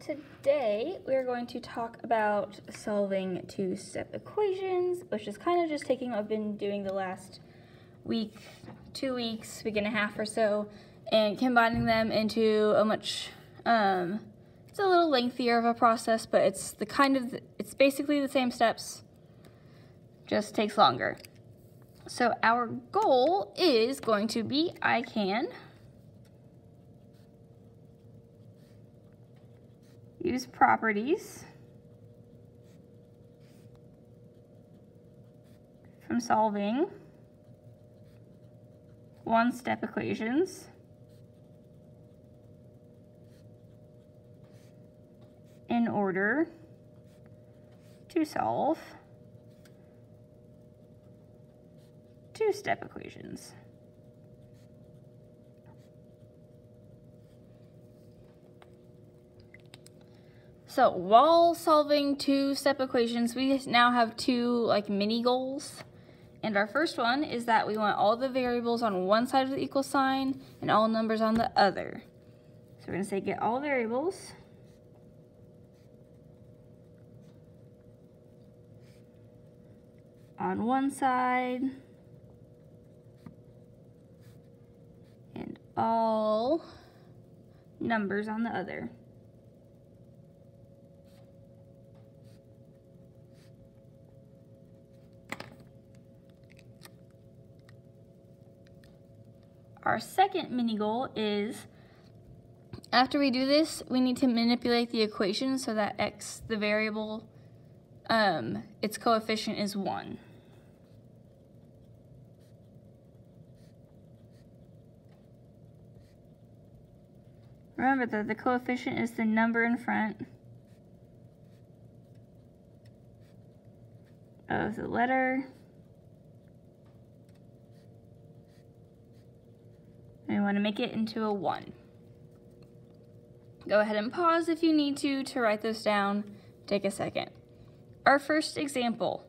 today we're going to talk about solving two-step equations, which is kind of just taking what I've been doing the last week, 2 weeks, week and a half or so, and combining them into a much, it's a little lengthier of a process, but it's basically the same steps, just takes longer. So our goal is going to be, I can use properties from solving one-step equations in order to solve two-step equations. So while solving two-step equations, we now have two mini goals. And our first one is that we want all the variables on one side of the equal sign and all numbers on the other. So we're going to say get all variables on one side and all numbers on the other. Our second mini goal is, after we do this, we need to manipulate the equation so that x, the variable, its coefficient is 1. Remember that the coefficient is the number in front of the letter. And we want to make it into a 1. Go ahead and pause if you need to write those down. Take a second. Our first example,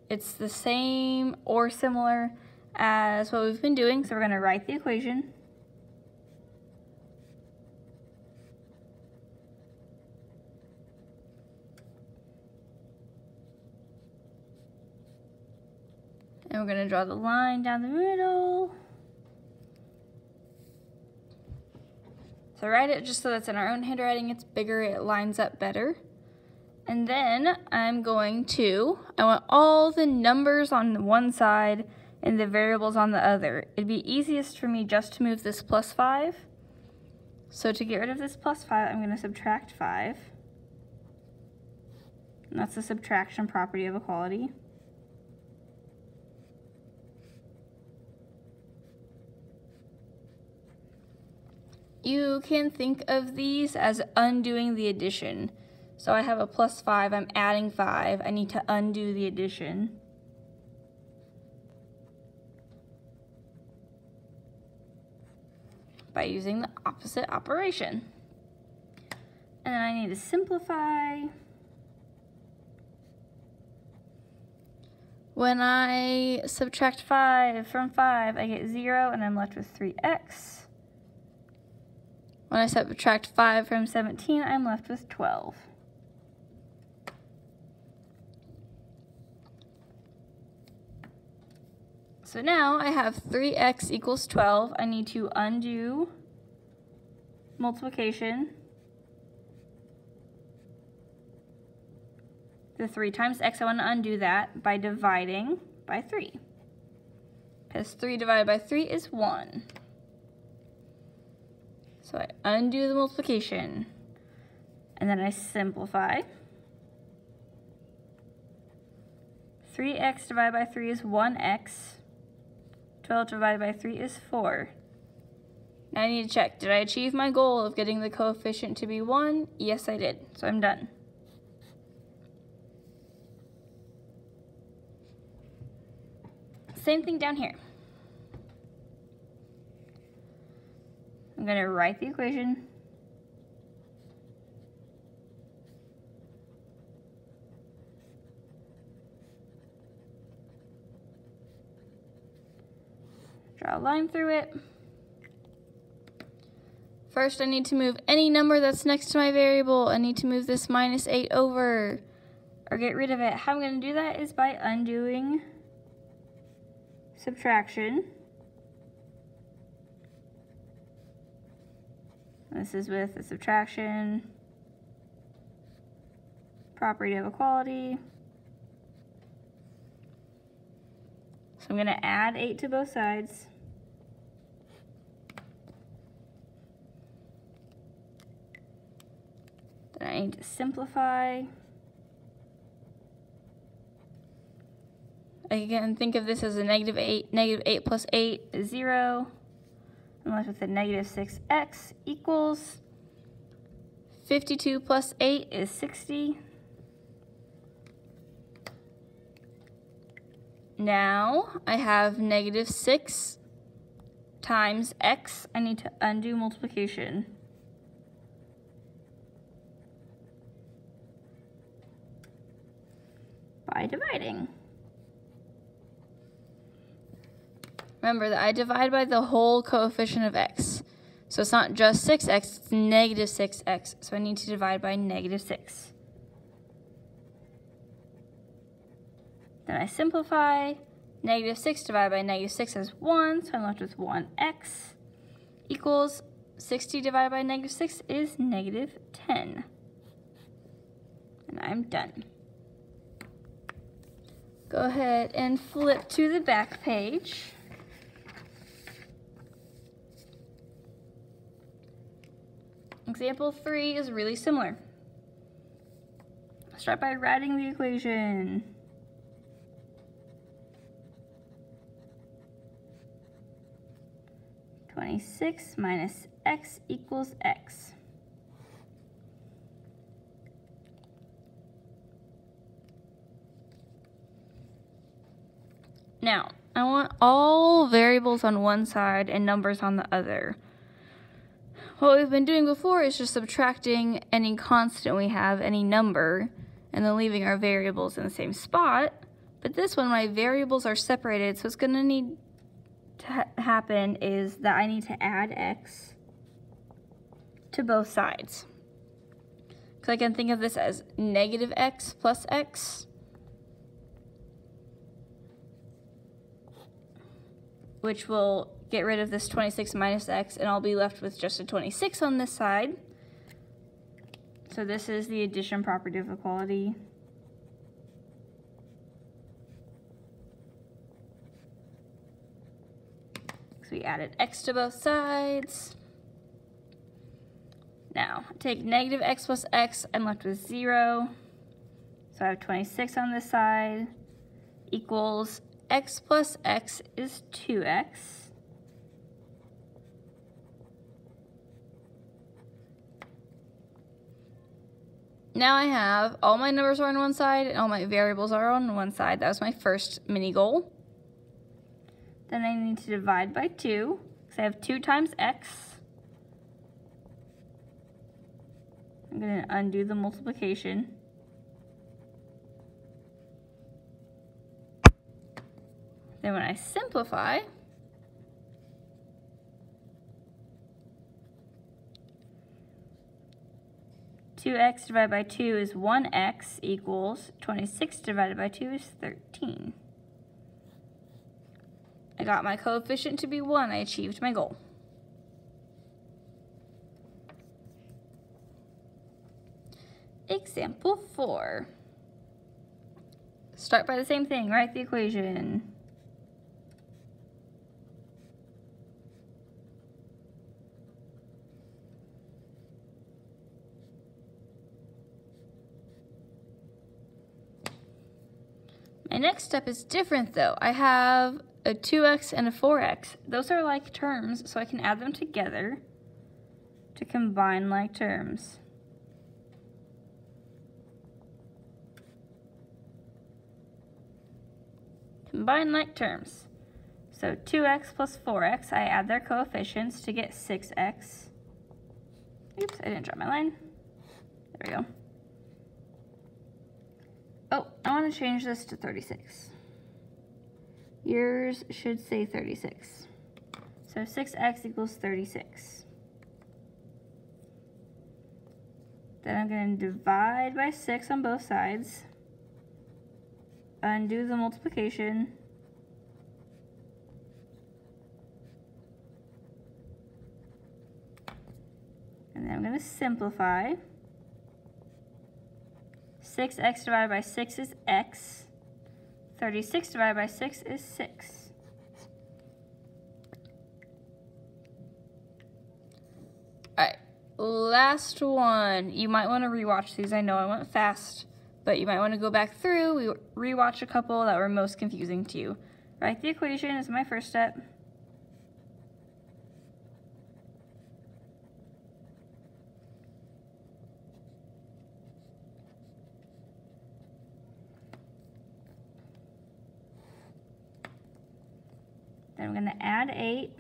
it's the same or similar as what we've been doing, so we're going to write the equation. And we're going to draw the line down the middle. So write it just so that's in our own handwriting, it's bigger, it lines up better. And then I want all the numbers on one side and the variables on the other. It'd be easiest for me just to move this plus 5. So to get rid of this plus 5, I'm going to subtract 5. And that's the subtraction property of equality. You can think of these as undoing the addition. So I have a plus 5, I'm adding 5, I need to undo the addition. By using the opposite operation. And then I need to simplify. When I subtract 5 from 5, I get 0 and I'm left with 3x. When I subtract 5 from 17, I'm left with 12. So now I have 3x equals 12. I need to undo multiplication. The 3 times x, I want to undo that by dividing by 3. Because 3 divided by 3 is 1. So I undo the multiplication, and then I simplify. 3x divided by 3 is 1x. 12 divided by 3 is 4. Now I need to check, did I achieve my goal of getting the coefficient to be 1? Yes, I did, so I'm done. Same thing down here. I'm going to write the equation. Draw a line through it. first I need to move any number that's next to my variable. I need to move this -8 over or get rid of it. How I'm going to do that is by undoing subtraction. This is with the subtraction property of equality. So I'm going to add 8 to both sides. Then I need to simplify. Again, think of this as a -8. -8 plus 8 is 0. I'm left with a -6x equals 52 plus 8 is 60. Now I have -6 times x. I need to undo multiplication. By dividing. Remember that I divide by the whole coefficient of x. So it's not just 6x, it's -6x. So I need to divide by -6. Then I simplify. -6 divided by -6 is 1, so I'm left with 1x equals 60 divided by -6 is -10. And I'm done. Go ahead and flip to the back page. Example 3 is really similar. Start by writing the equation. (26 minus x equals x). Now, I want all variables on one side and numbers on the other. What we've been doing before is just subtracting any constant we have, any number, and then leaving our variables in the same spot. But this one, my variables are separated, so what's going to need to happen is that I need to add x to both sides. So I can think of this as -x plus x, which will get rid of this 26 minus x, and I'll be left with just a 26 on this side. So this is the addition property of equality. So we added x to both sides. Now, take -x plus x, I'm left with 0. So I have 26 on this side equals x plus x is 2x. Now I have all my numbers are on one side and all my variables are on one side. That was my first mini goal. Then I need to divide by 2, because I have 2 times x. I'm going to undo the multiplication. Then when I simplify, (2x divided by 2 is 1x equals 26 divided by 2 is 13. I got my coefficient to be 1. I achieved my goal. Example 4. Start by the same thing. Write the equation. My next step is different though. I have a 2x and a 4x. Those are like terms, so I can add them together to combine like terms. Combine like terms. So 2x plus 4x, I add their coefficients to get 6x. Oops, I didn't draw my line. There we go. Oh, I want to change this to 36. Yours should say 36. So 6x equals 36. Then I'm going to divide by 6 on both sides. Undo the multiplication. And then I'm going to simplify. 6x divided by 6 is x. 36 divided by 6 is 6. Alright, last one. You might want to rewatch these. I know I went fast, but you might want to go back through, rewatch a couple that were most confusing to you. Write the equation is my first step. Then I'm going to add 8.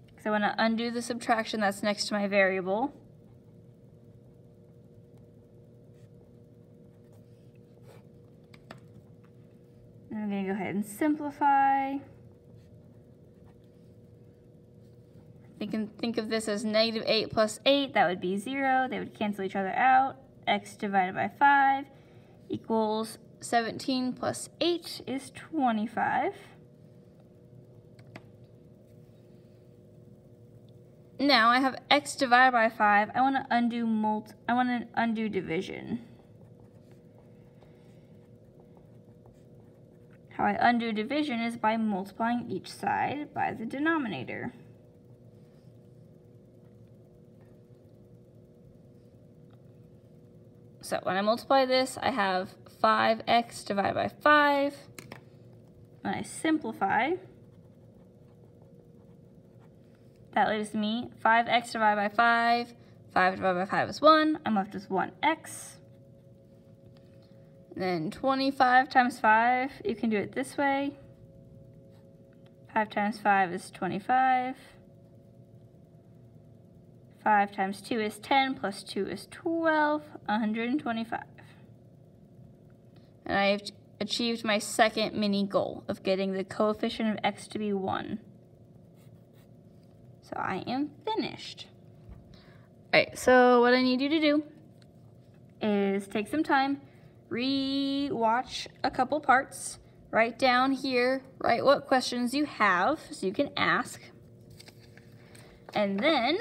Because I want to undo the subtraction that's next to my variable. And I'm going to go ahead and simplify. Think of this as negative 8 plus 8. That would be 0. They would cancel each other out. X divided by 5 equals 17 plus 8 is 25. Now I have x divided by 5. I want to undo division. How I undo division is by multiplying each side by the denominator. So when I multiply this, I have 5x divided by 5. When I simplify, that leaves me 5x divided by 5. 5 divided by 5 is 1. I'm left with 1x. Then 25 times 5, you can do it this way. 5 times 5 is 25. 5 times 2 is 10, plus 2 is 12, 125. And I have achieved my second mini goal of getting the coefficient of x to be 1. So I am finished. Alright, so what I need you to do is take some time, re-watch a couple parts, write down here, write what questions you have so you can ask. And then,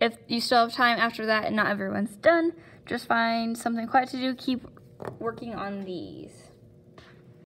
if you still have time after that and not everyone's done, just find something quiet to do. Keep working on these.